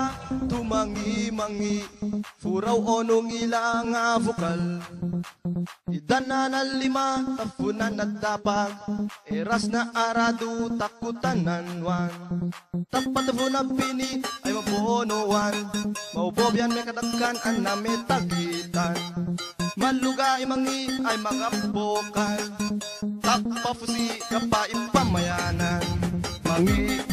Mamula tumangi-mangi furaw onong ilang vokal idanan na lima tapunan na dapag eras na arado takutanan wan tapat po na bini ay mapunuan maubobyan may kadagkan ang nametagitan maluga imangi ay mga bokal tapapusi kapaipamayanan mangi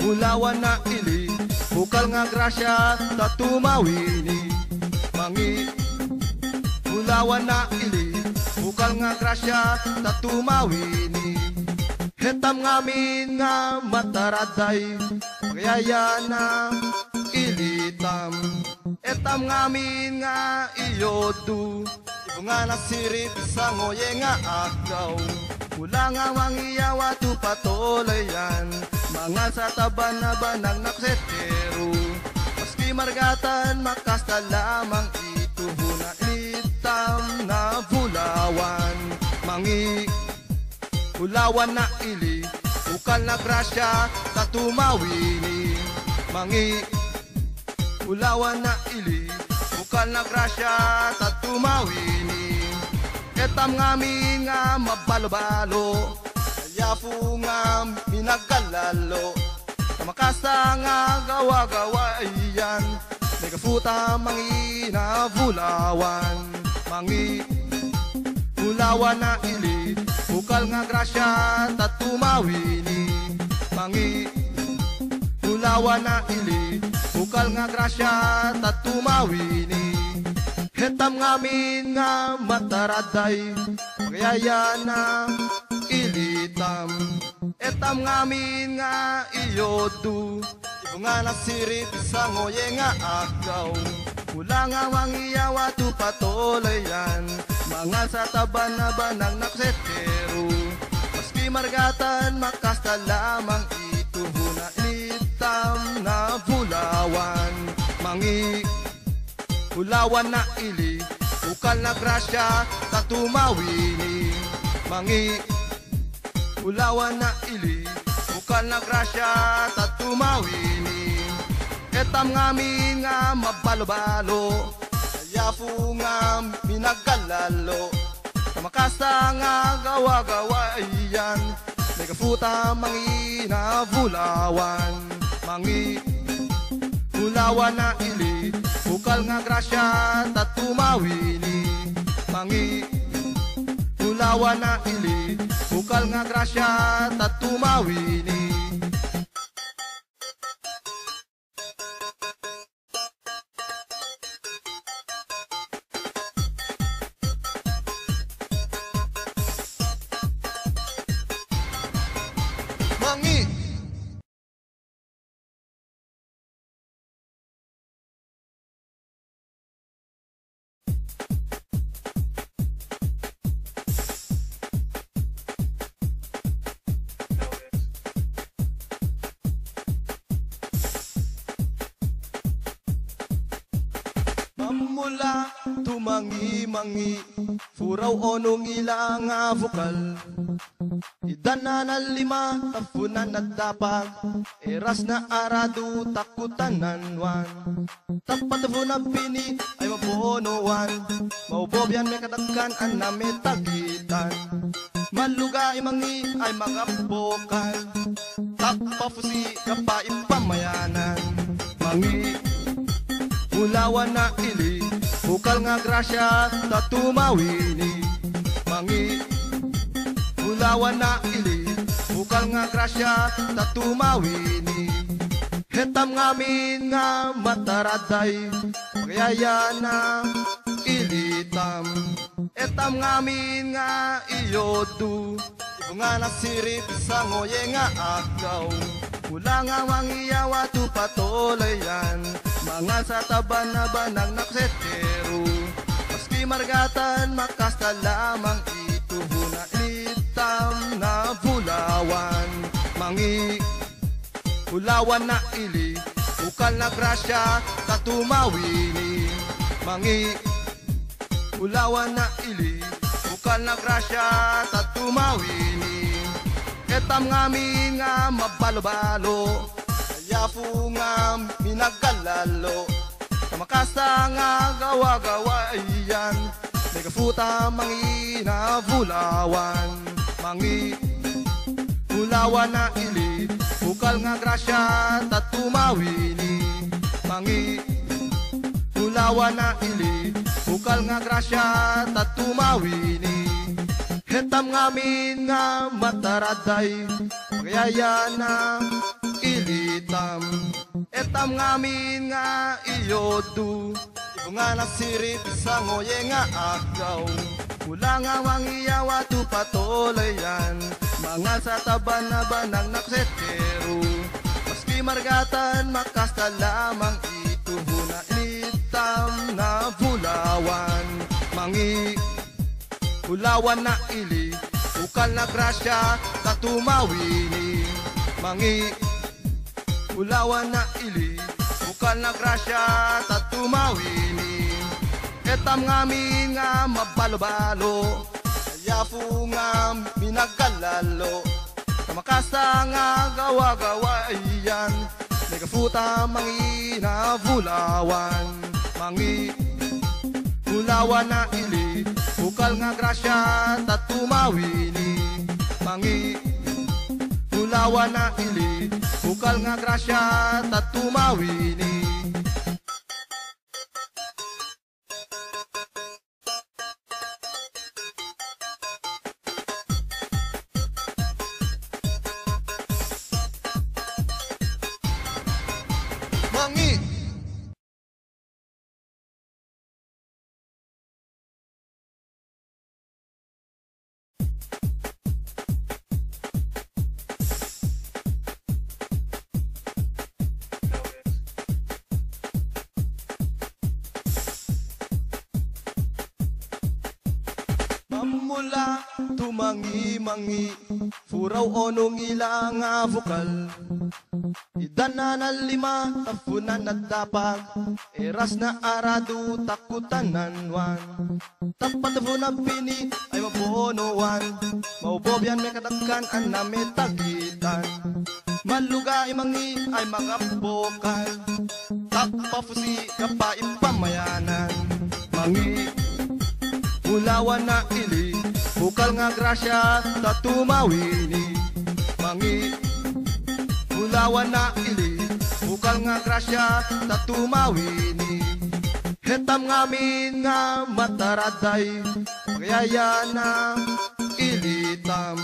ulawan na ili bukal nga grasya tatumawini mangi ulawan na ili bukal nga grasya tatumawini hetam ngamin nga mataraday pagyaya na ilitam etam ngamin nga iyodu ibunga na sirip sa ngoye nga agaw mula nga wangiyawa tu patolayan mga sa taban na banang naksetero maski margatan makasta lamang ituho na itam na bulawan mangi ulawan na ili ukal na grasya tatumawini mangi ulawan na ili ukal na grasya tatumawini etam ngamin nga mabalo-balo yapo nga minagalalo kamakasa nga gawa-gawa iyan may kafuta mangina bulawan mangi ulawan na ili bukal nga grasya tatumawini mangi ulawan na ili bukal nga grasya tatumawini hetam ngamin nga mataraday pagyaya na ilitam etam ngamin nga iyodu ibunga na sirip sa ngoye nga agaw mula nga wangiyawa tu patolayan mga sa taban na banang naksetero maski margatan makasta lamang ituho na ilitam na bulawan mangi ulawan na ili ukal na grasya tatumawini mangi ulawan na ili ukal na grasya tatumawini etam ngamin nga mabalo-balo yapo nga minagalalo kamakasa nga gawa-gawa iyan may kafuta mangina bulawan mangi ulawan na ili bukal nga grasya tatumawini mangi ulawan na ili bukal nga grasya tatumawini mangi Mamula tumangi-mangi furaw onong ilang vokal idanan na lima tapunan na dapag eras na arado takutanan wan tapat po na bini ay mapunuan maubobyan may kadagkan ang nametagitan maluga imangi ay mga bokal tapapusi kapaipamayanan mangi ulawan na ili bukal nga grasya tatumawini mangi ulawan na ili bukal nga grasya tatumawini hetam ngamin nga mataraday pagyaya na ilitam etam ngamin nga iyodu ibunga na sirip sa ngoye nga agaw mula nga wangiyawa tu patolayan mga sa taban na banang naksetero maski margatan makasta lamang ituho na itam na bulawan mangi ulawan na ili bukal na grasya tatumawini mangi ulawan na ili bukal na grasya tatumawini etam ngamin nga mabalo-balo yapo nga minagalalo kamakasa nga gawa-gawa iyan may kafuta mangina bulawan mangi bulawan na ili bukal nga grasya tatumawini mangi bulawan na ili bukal nga grasya tatumawini hetam ngamin nga mataraday pagayaya na ilitam etam ngamin nga iyodu ibo nga nasirit sa ngoye nga agaw wala nga wangiyawa tu patolayan mga sa taban na banang naksetero maski margatan makasta lamang ituhuna ilitam na bulawan mangi bulawan na ili bukal na grasya tatumawini mangi bulawan na ili bukal na grasya tatumawini etam ngamin nga mabalo-balo yafu nga minagalalo kamakasa nga gawa-gawa iyan may kafuta mangina bulawan mangi bulawan na ili bukal nga grasya tatumawini mangi bulawan na ili bukal nga grasya tatumawini mangi mula tumangi-mangi furaw onong ilang vokal idan na lima tapunan at tapag eras na arado takutananwan tapat po na pini ay mabuonoan maubobyan may kadagkan an na may tagitan maluga mangi ay mga bokal tapafusi kapain pamayanan mangi bulawan na ili bukal nga grasya tatumawini mangi bulawan na ili bukal nga grasya tatumawini hetam ngamin nga mataraday pagayaya na ilitam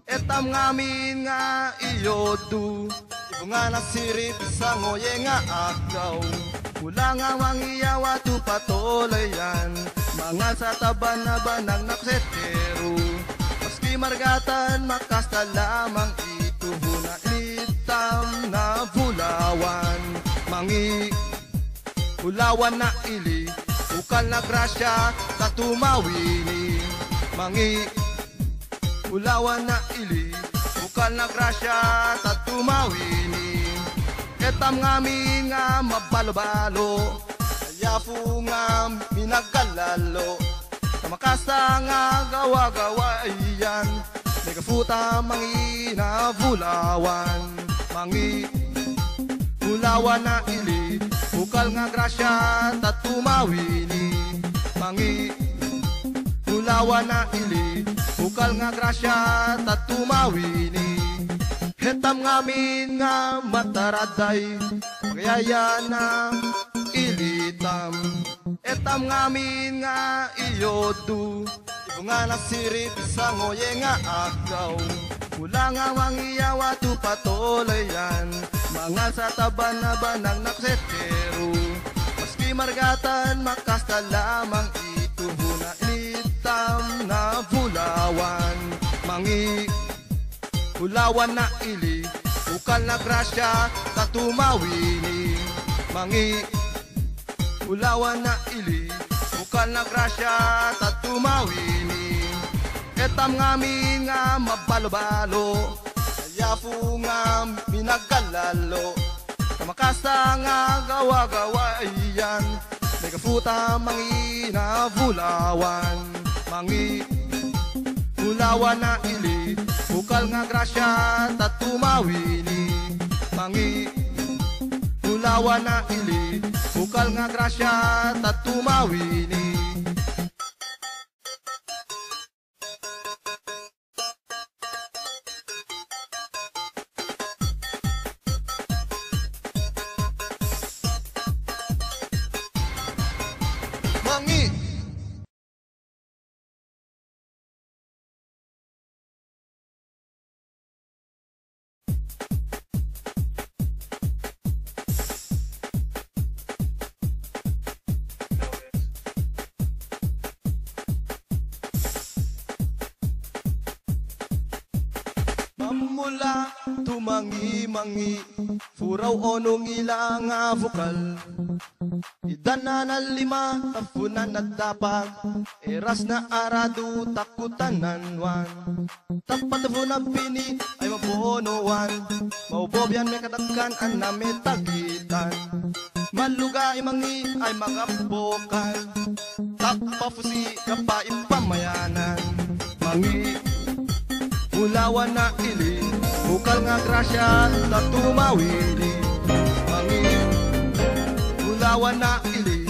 etam ngamin nga iyodu ibo nga nasirit sa ngoye nga agaw wala nga wangiyawa tu patolayan mga sa taban na banang naksetero maski margatan makasta lamang ituhuna ilitam na bulawan mangi bulawan na ili bukal na grasya tatumawini mangi bulawan na ili bukal na grasya tatumawini etam ngamin nga mabalo-balo yafu nga minagalalo kamakasa nga gawa-gawa iyan may kafuta mangina bulawan mangi bulawan na ili bukal nga grasya tatumawini mangi bulawan na ili bukal nga grasya tatumawini hetam ngamin nga mataraday pagayaya na ilitam etam ngamin nga iyodu ibo nga nasirit sa ngoye nga agaw wala nga wangiyawa tu patolayan mga sa taban na banang naksetero maski margatan makasta lamang ituhuna ilitam na bulawan mangi bulawan na ili bukal na grasya tatumawini mangi bulawan na ili bukal na grasya tatumawini etam ngamin nga mabalo-balo yafu nga minagalalo kamakasa nga gawa-gawa iyan may kafuta mangina bulawan mangi bulawan na ili bukal nga grasya tatumawini mangi Ulawa na ili, bukal nga grasya, tatumawini. Mangi! Mamula tumangi-mangi, furaw onong ilang nga vokal. Idanan na lima, tapunan at tapag, eras na arado, takutananwan. Tapatapo na pini, ay mapunuan, maubobyan may kadagkan, aname tagitan. Malugay mangi, ay mga bokal, tapafusi, kapaipamayanan. Mangi, ulawan na ili, bukal nga grasya, tatumawili. Mangi, ulawan na ili,